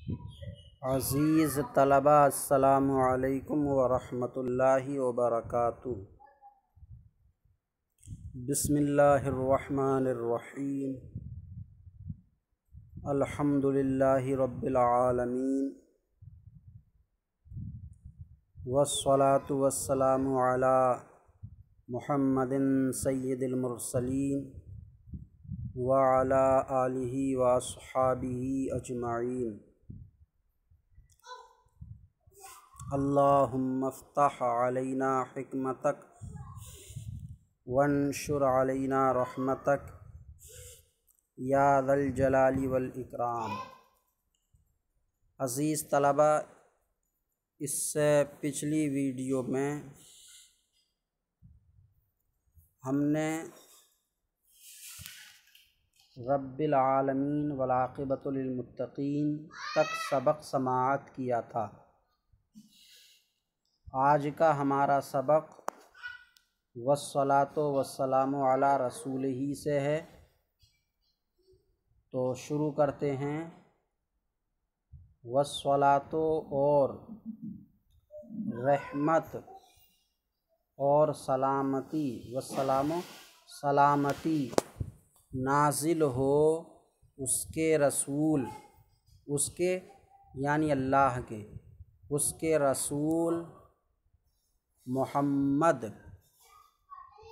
عزیز طلبہ السلام علیکم ورحمۃ اللہ وبرکاتہ۔ بسم اللہ الرحمن الرحیم۔ الحمد للہ رب العالمین والصلاة والسلام علی محمد سید المرسلین وعلی آلہ واصحابہ اجمعین۔ اللہم افتح علینا حکمتک وانشر علینا رحمتک یا ذا الجلال والاکرام۔ عزیز طلبہ، اس سے پچھلی ویڈیو میں ہم نے رب العالمین والعاقبۃ للمتقین تک سبق سماعت کیا تھا۔ آج کا ہمارا سبق والصلاۃ والسلام علی رسولہ سے ہے، تو شروع کرتے ہیں۔ والصلاۃ اور رحمت اور سلامتی، والسلام سلامتی نازل ہو اس کے رسول، اس کے یعنی اللہ کے، اس کے رسول محمد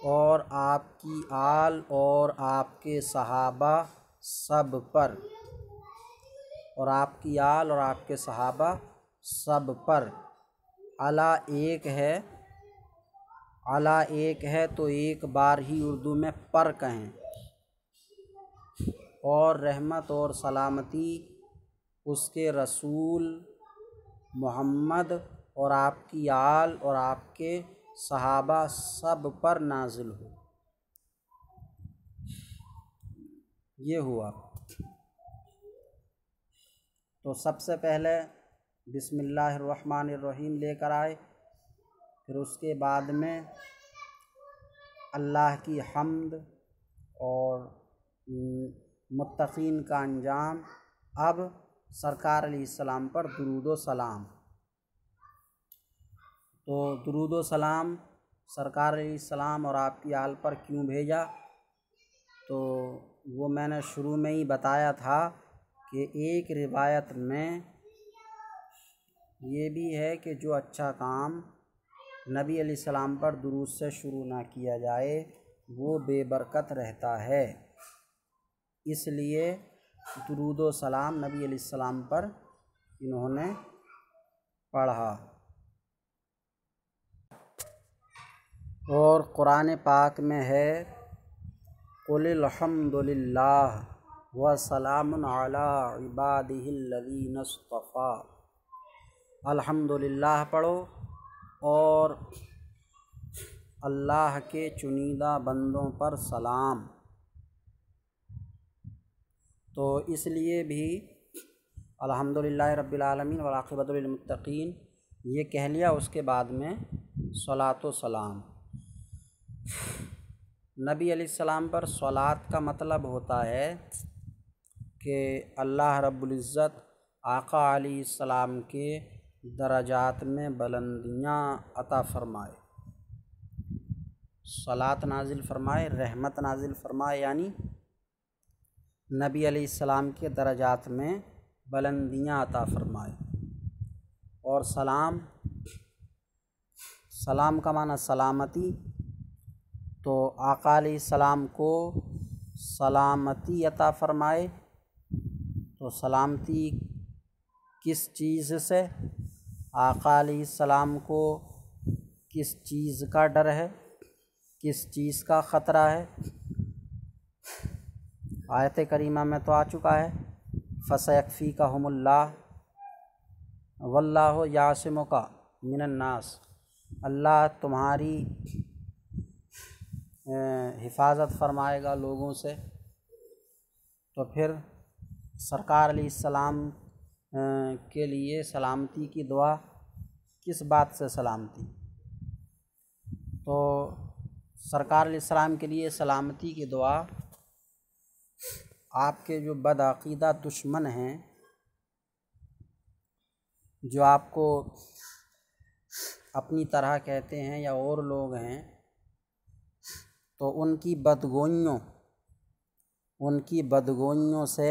اور آپ کی آل اور آپ کے صحابہ سب پر، اور آپ کی آل اور آپ کے صحابہ سب پر۔ علی ایک ہے، علی ایک ہے تو ایک بار ہی اردو میں پر کہیں، اور رحمت اور سلامتی اس کے رسول محمد اور آپ کی آل اور آپ کے صحابہ سب پر نازل ہو۔ یہ ہوا۔ تو سب سے پہلے بسم اللہ الرحمن الرحیم لے کر آئے، پھر اس کے بعد میں اللہ کی حمد اور متقین کا انجام، اب سرکار علیہ السلام پر درود و سلام۔ تو درود و سلام سرکار علیہ السلام اور آپ کی آل پر کیوں بھیجا؟ تو وہ میں نے شروع میں ہی بتایا تھا کہ ایک روایت میں یہ بھی ہے کہ جو اچھا کام نبی علیہ السلام پر درود سے شروع نہ کیا جائے وہ بے برکت رہتا ہے، اس لیے درود و سلام نبی علیہ السلام پر انہوں نے پڑھا۔ اور قرآن پاک میں ہے قُلِ الْحَمْدُ لِلَّهِ وَسَلَامٌ عَلَىٰ عِبَادِهِ الَّذِينَ اصْطَفَىٰ۔ الحمدللہ پڑھو اور اللہ کے چنیدہ بندوں پر سلام۔ تو اس لیے بھی الحمدللہ رب العالمین والعاقبۃ للمتقین یہ کہہ لیا، اس کے بعد میں صلاۃ و سلام۔ نبی علیہ السلام پر صلاۃ کا مطلب ہوتا ہے کہ اللہ رب العزت آقا علیہ السلام کے درجات میں بلندیاں عطا فرمائے، صلاۃ نازل فرمائے، رحمت نازل فرمائے، یعنی نبی علیہ السلام کے درجات میں بلندیاں عطا فرمائے۔ اور سلام، سلام کا معنی سلامتی، تو آقا علیہ السلام کو سلامتی عطا فرمائے۔ تو سلامتی کس چیز سے؟ آقا علیہ السلام کو کس چیز کا ڈر ہے، کس چیز کا خطرہ ہے؟ آیت کریمہ میں تو آ چکا ہے فَسَيَكْفِيكَهُمُ اللَّهُ وَاللَّهُ يَعْصِمُكَ مِنَ النَّاسِ، اللہ تمہاری حفاظت فرمائے گا لوگوں سے۔ تو پھر سرکار علیہ السلام کے لیے سلامتی کی دعا، کس بات سے سلامتی؟ تو سرکار علیہ السلام کے لیے سلامتی کی دعا آپ کے جو بدعقیدہ دشمن ہیں جو آپ کو اپنی طرح کہتے ہیں یا اور لوگ ہیں، تو ان کی بدگوئیوں سے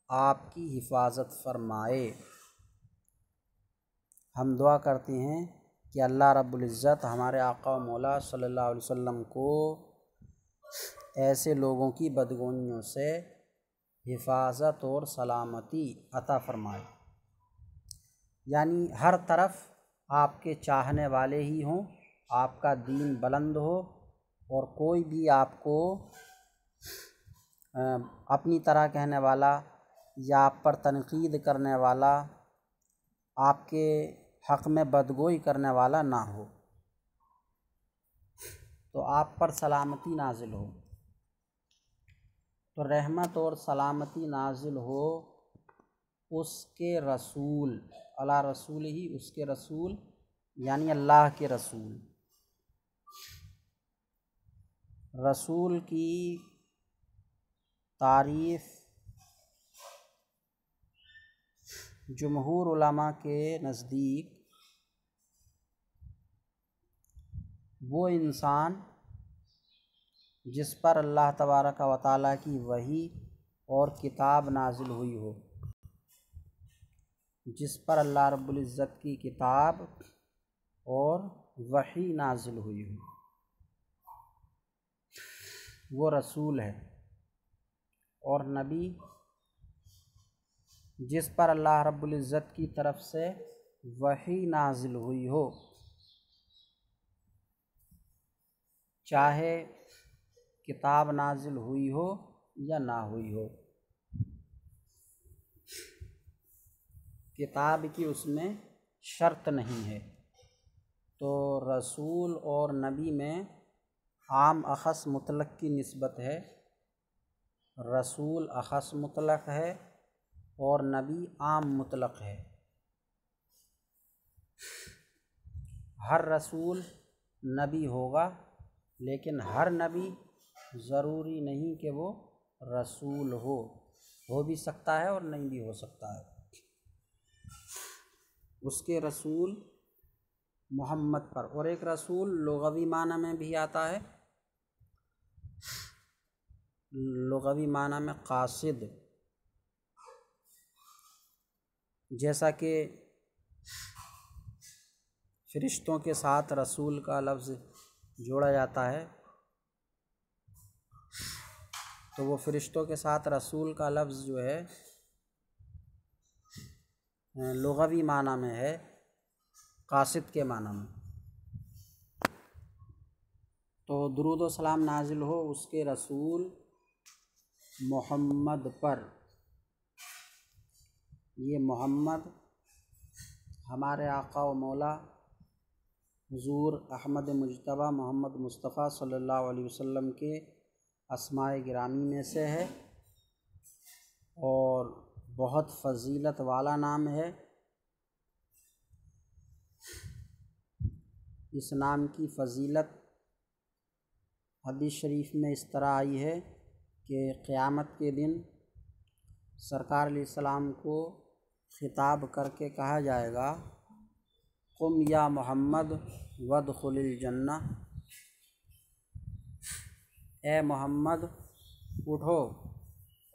آپ کی حفاظت فرمائے۔ ہم دعا کرتے ہیں کہ اللہ رب العزت ہمارے آقا و مولا صلی اللہ علیہ وسلم کو ایسے لوگوں کی بدگوئیوں سے حفاظت اور سلامتی عطا فرمائے، یعنی ہر طرف آپ کے چاہنے والے ہی ہوں، آپ کا دین بلند ہو، اور کوئی بھی آپ کو اپنی طرح کہنے والا یا آپ پر تنقید کرنے والا، آپ کے حق میں بدگوئی کرنے والا نہ ہو، تو آپ پر سلامتی نازل ہو، تو رحمت اور سلامتی نازل ہو اس کے رسول، علی رسول ہی، اس کے رسول یعنی اللہ کے رسول، رسول کی تعریف جمہور علماء کے نزدیک وہ انسان جس پر اللہ تبارک و تعالیٰ کی وحی اور کتاب نازل ہوئی ہو، جس پر اللہ رب العزت کی کتاب اور وحی نازل ہوئی ہو، وہ رسول ہے۔ اور نبی جس پر اللہ رب العزت کی طرف سے وحی نازل ہوئی ہو، چاہے کتاب نازل ہوئی ہو یا نہ ہوئی ہو، کتاب کی اس میں شرط نہیں ہے۔ تو رسول اور نبی میں عام اخص مطلق کی نسبت ہے، رسول اخص مطلق ہے اور نبی عام مطلق ہے۔ ہر رسول نبی ہوگا، لیکن ہر نبی ضروری نہیں کہ وہ رسول ہو بھی سکتا ہے اور نہیں بھی ہو سکتا ہے۔ اس کے رسول محمد پر، اور ایک رسول لغوی معنی میں بھی آتا ہے، لغوی معنی میں قاصد، جیسا کہ فرشتوں کے ساتھ رسول کا لفظ جوڑا جاتا ہے، تو وہ فرشتوں کے ساتھ رسول کا لفظ جو ہے لغوی معنی میں ہے، قاصد کے معنی میں۔ تو درود و سلام نازل ہو اس کے رسول محمد پر۔ یہ محمد ہمارے آقا و مولا حضور احمد مجتبیٰ محمد مصطفیٰ صلی اللہ علیہ وسلم کے اسماء گرامی میں سے ہے، اور بہت فضیلت والا نام ہے۔ اس نام کی فضیلت حدیث شریف میں اس طرح آئی ہے کہ قیامت کے دن سرکار علیہ السلام کو خطاب کر کے کہا جائے گا، قم یا محمد وادخل الجنہ، اے محمد اٹھو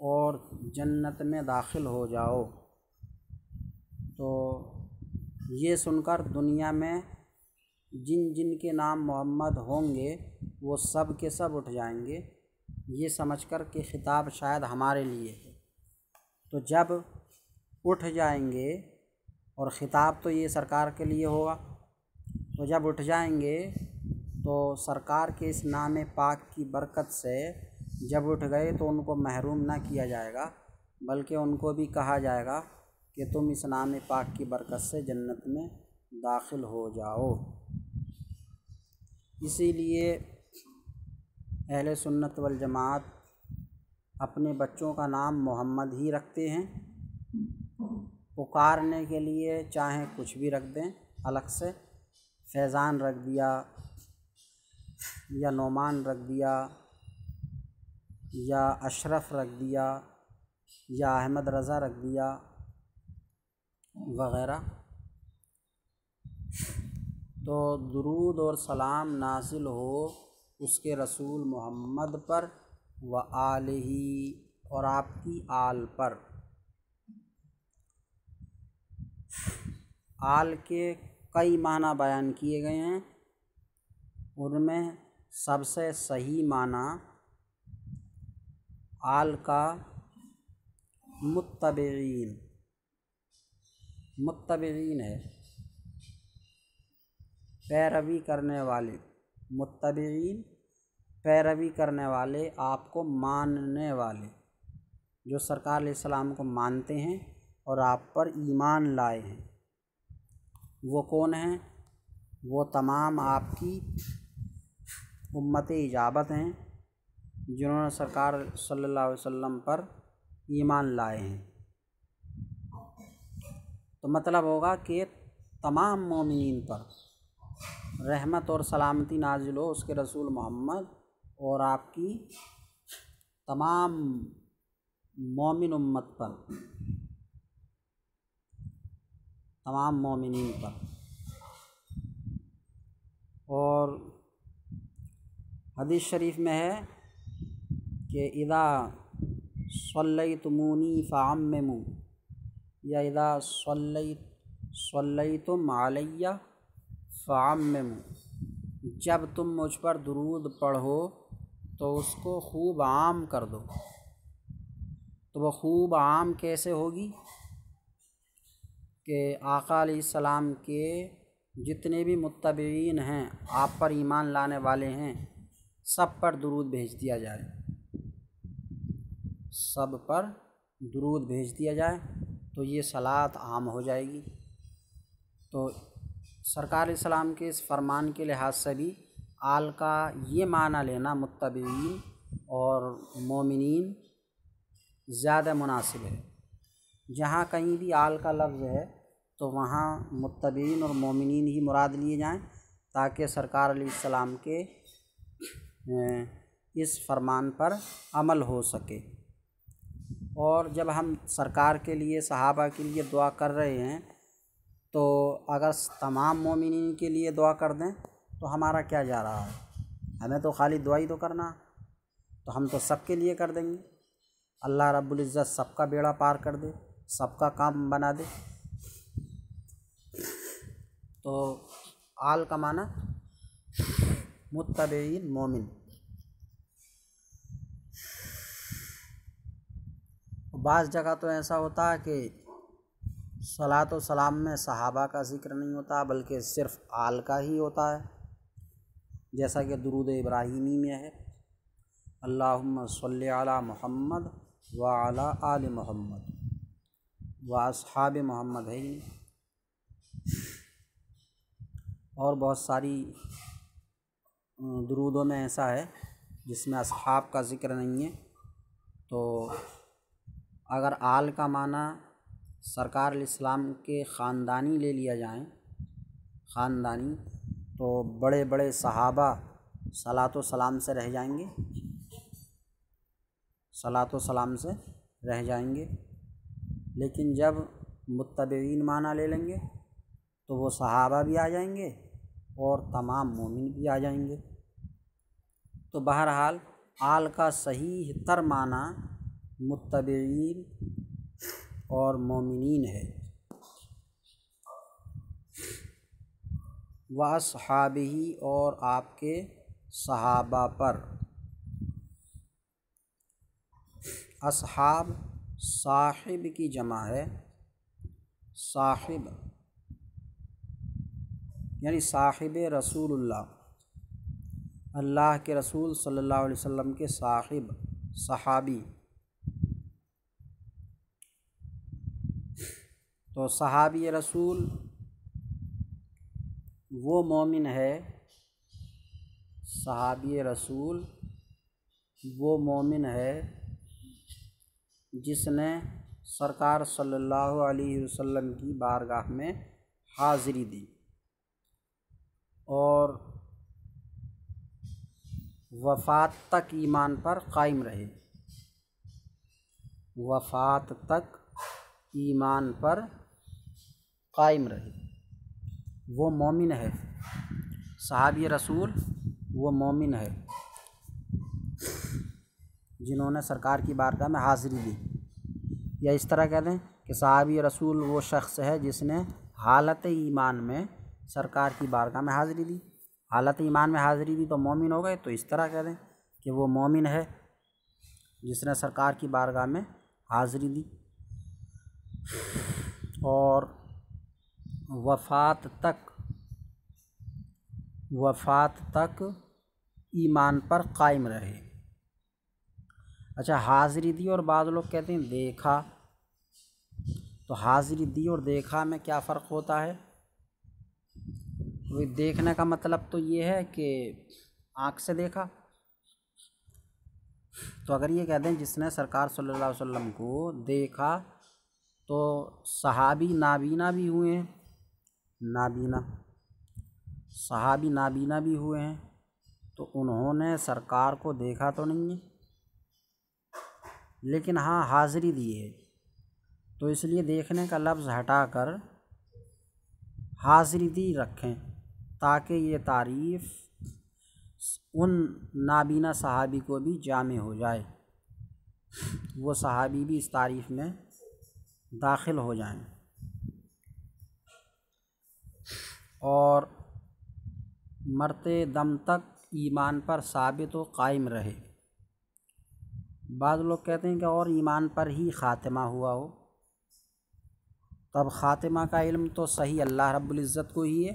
اور جنت میں داخل ہو جاؤ۔ تو یہ سن کر دنیا میں جن جن کے نام محمد ہوں گے وہ سب کے سب اٹھ جائیں گے، یہ سمجھ کر کہ خطاب شاید ہمارے لیے ہے۔ تو جب اٹھ جائیں گے، اور خطاب تو یہ سرکار کے لیے ہوگا، تو جب اٹھ جائیں گے تو سرکار کے اس نام پاک کی برکت سے جب اٹھ گئے تو ان کو محروم نہ کیا جائے گا، بلکہ ان کو بھی کہا جائے گا کہ تم اس نام پاک کی برکت سے جنت میں داخل ہو جاؤ۔ اسی لیے اہل سنت والجماعت اپنے بچوں کا نام محمد ہی رکھتے ہیں، پکارنے کے لیے چاہیں کچھ بھی رکھ دیں الگ سے، فیضان رکھ دیا یا نعمان رکھ دیا یا اشرف رکھ دیا یا احمد رضا رکھ دیا وغیرہ، تو درود اور سلام نازل ہو اس کے رسول محمد پر و آلہ اور آپ کی آل پر۔ آل کے کئی معنی بیان کیے گئے ہیں، ان میں سب سے صحیح معنی آل کا متبعین ہے، پیروی کرنے والے، متبعین پیروی کرنے والے، آپ کو ماننے والے، جو سرکار علیہ السلام کو مانتے ہیں اور آپ پر ایمان لائے ہیں۔ وہ کون ہیں؟ وہ تمام آپ کی امت اجابت ہیں جنہوں نے سرکار صلی اللہ علیہ وسلم پر ایمان لائے ہیں۔ تو مطلب ہوگا کہ تمام مومنین پر رحمت اور سلامتی نازل ہو اس کے رسول محمد اور آپ کی تمام مومن امت پر، تمام مومنین پر۔ اور حدیث شریف میں ہے کہ اذا صلیتمونی فعمموا، یا اذا صلیتم علی فعمموا، جب تم مجھ پر درود پڑھو تو اس کو خوب عام کر دو۔ تو وہ خوب عام کیسے ہوگی کہ آقا علیہ السلام کے جتنے بھی متبعین ہیں، آپ پر ایمان لانے والے ہیں، سب پر درود بھیج دیا جائے، سب پر درود بھیج دیا جائے تو یہ صلاۃ عام ہو جائے گی۔ تو سرکار علیہ السلام کے اس فرمان کے لحاظ سے بھی آل کا یہ معنی لینا متبعین اور مومنین زیادہ مناسب ہے۔ جہاں کہیں بھی آل کا لفظ ہے تو وہاں متبعین اور مومنین ہی مراد لیے جائیں، تاکہ سرکار علیہ السلام کے اس فرمان پر عمل ہو سکے۔ اور جب ہم سرکار کے لیے، صحابہ کے لیے دعا کر رہے ہیں تو اگر تمام مومنین کے لیے دعا کر دیں تو ہمارا کیا جا رہا ہے؟ ہمیں تو خالی دعا ہی تو کرنا، تو ہم تو سب کے لیے کر دیں گے۔ اللہ رب العزت سب کا بیڑا پار کر دے، سب کا کام بنا دے۔ تو آل کا معنی متبعین، مومن۔ بعض جگہ تو ایسا ہوتا ہے کہ صلاۃ و سلام میں صحابہ کا ذکر نہیں ہوتا بلکہ صرف آل کا ہی ہوتا ہے، جیسا کہ درود ابراہیمی میں ہے، اللہم صلی علی محمد وعلی آل محمد واصحاب محمد ہے۔ اور بہت ساری درودوں میں ایسا ہے جس میں اصحاب کا ذکر نہیں ہے۔ تو اگر آل کا معنی سرکار علیہ السلام کے خاندانی لے لیا جائیں، خاندانی، تو بڑے بڑے صحابہ صلاۃ و سلام سے رہ جائیں گے، صلاۃ و سلام سے رہ جائیں گے۔ لیکن جب متبعین معنی لے لیں گے تو وہ صحابہ بھی آ جائیں گے اور تمام مومن بھی آ جائیں گے۔ تو بہرحال آل کا صحیح تر معنی متبعین اور مومنین ہے۔ واصحابہ اور آپ کے صحابہ پر۔ اصحاب صاحب کی جمع ہے، صاحب یعنی صاحب رسول اللہ، اللہ کے رسول صلی اللہ علیہ وسلم کے صاحب، صحابی۔ تو صحابی رسول وہ مومن ہے، صحابی رسول وہ مومن ہے جس نے سرکار صلی اللہ علیہ وسلم کی بارگاہ میں حاضری دی اور وفات تک ایمان پر قائم رہے، وفات تک ایمان پر قائم رہے۔ وہ مومن ہے، صحابی رسول وہ مومن ہے جنہوں نے سرکار کی بارگاہ میں حاضری دی، یا اس طرح کہہ دیں کہ صحابی رسول وہ شخص ہے جس نے حالت ایمان میں سرکار کی بارگاہ میں حاضری دی۔ حالت ایمان میں حاضری دی تو مومن ہو گئے، تو اس طرح کہہ دیں کہ وہ مومن ہے جس نے سرکار کی بارگاہ میں حاضری دی اور وفات تک ایمان پر قائم رہے۔ اچھا، حاضری دی اور بعض لوگ کہتے ہیں دیکھا، تو حاضری دی اور دیکھا میں کیا فرق ہوتا ہے؟ دیکھنے کا مطلب تو یہ ہے کہ آنکھ سے دیکھا، تو اگر یہ کہہ دیں جس نے سرکار صلی اللہ علیہ وسلم کو دیکھا تو صحابی نابینا بھی ہوئے ہیں، صحابی نابینا بھی ہوئے ہیں، تو انہوں نے سرکار کو دیکھا تو نہیں ہے، لیکن ہاں حاضری دی ہے، تو اس لیے دیکھنے کا لفظ ہٹا کر حاضری دی رکھیں تاکہ یہ تعریف ان نابینا صحابی کو بھی جامع ہو جائے، وہ صحابی بھی اس تعریف میں داخل ہو جائیں اور مرتے دم تک ایمان پر ثابت و قائم رہے۔ بعض لوگ کہتے ہیں کہ اور ایمان پر ہی خاتمہ ہوا ہو، تب خاتمہ کا علم تو صحیح اللہ رب العزت کو ہی ہے،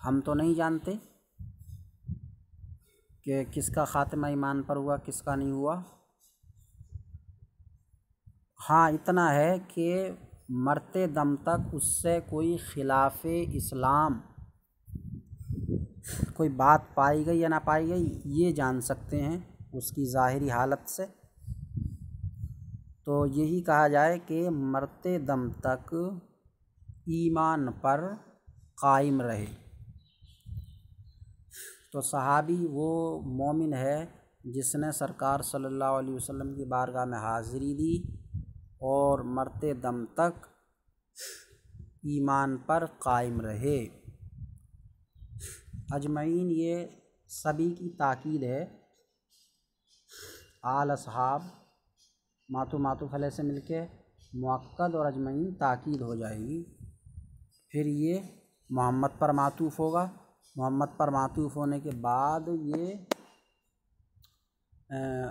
ہم تو نہیں جانتے کہ کس کا خاتمہ ایمان پر ہوا کس کا نہیں ہوا۔ ہاں اتنا ہے کہ مرتے دم تک اس سے کوئی خلاف اسلام کوئی بات پائی گئی یا نہ پائی گئی یہ جان سکتے ہیں اس کی ظاہری حالت سے، تو یہی کہا جائے کہ مرتے دم تک ایمان پر قائم رہے۔ تو صحابی وہ مومن ہے جس نے سرکار صلی اللہ علیہ وسلم کی بارگاہ میں حاضری دی اور مرتے دم تک ایمان پر قائم رہے۔ اجمعین یہ سبھی کی تاکید ہے، آل اصحاب معطوف علیہ سے مل کے مؤکد اور اجمعین تاکید ہو جائے گی، پھر یہ محمد پر معطوف ہوگا، محمد پر معطوف ہونے کے بعد یہ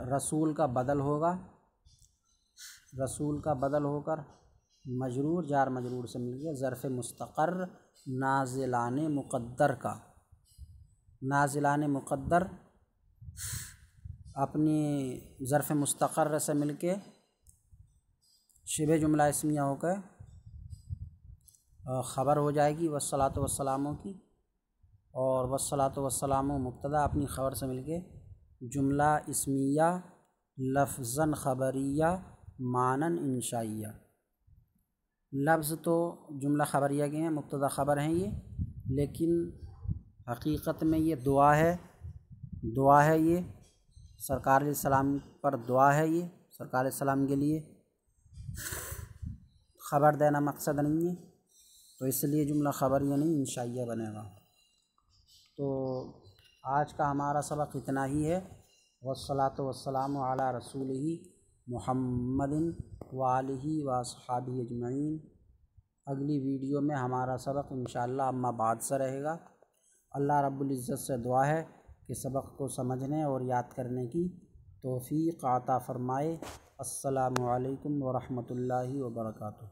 رسول کا بدل ہوگا، رسول کا بدل ہو کر مجرور جار مجرور سے مل کے ظرف مستقر نازلان مقدر کا، نازلان مقدر اپنی ظرف مستقر سے مل کے شبہ جملہ اسمیہ ہو کے خبر ہو جائے گی والصلاۃ والسلاموں کی، اور والصلاۃ والسلام مبتدا اپنی خبر سے مل کے جملہ اسمیہ لفظاً خبریہ معناً انشائیہ۔ لفظ تو جملہ خبریہ کے ہیں، مبتدا خبر ہیں یہ، لیکن حقیقت میں یہ دعا ہے یہ سرکار علیہ السلام پر دعا ہے، یہ سرکار علیہ السلام کے لیے خبر دینا مقصد نہیں ہے، تو اس لیے جملہ خبریہ نہیں انشائیہ بنے گا۔ تو آج کا ہمارا سبق اتنا ہی ہے، والصلاۃ والسلام علی رسولہ محمد وآلہ واصحابہ اجمعین۔ اگلی ویڈیو میں ہمارا سبق انشاءاللہ اما بعد سے رہے گا۔ اللہ رب العزت سے دعا ہے کہ سبق کو سمجھنے اور یاد کرنے کی توفیق عطا فرمائے۔ السلام علیکم ورحمۃ اللہ وبرکاتہ۔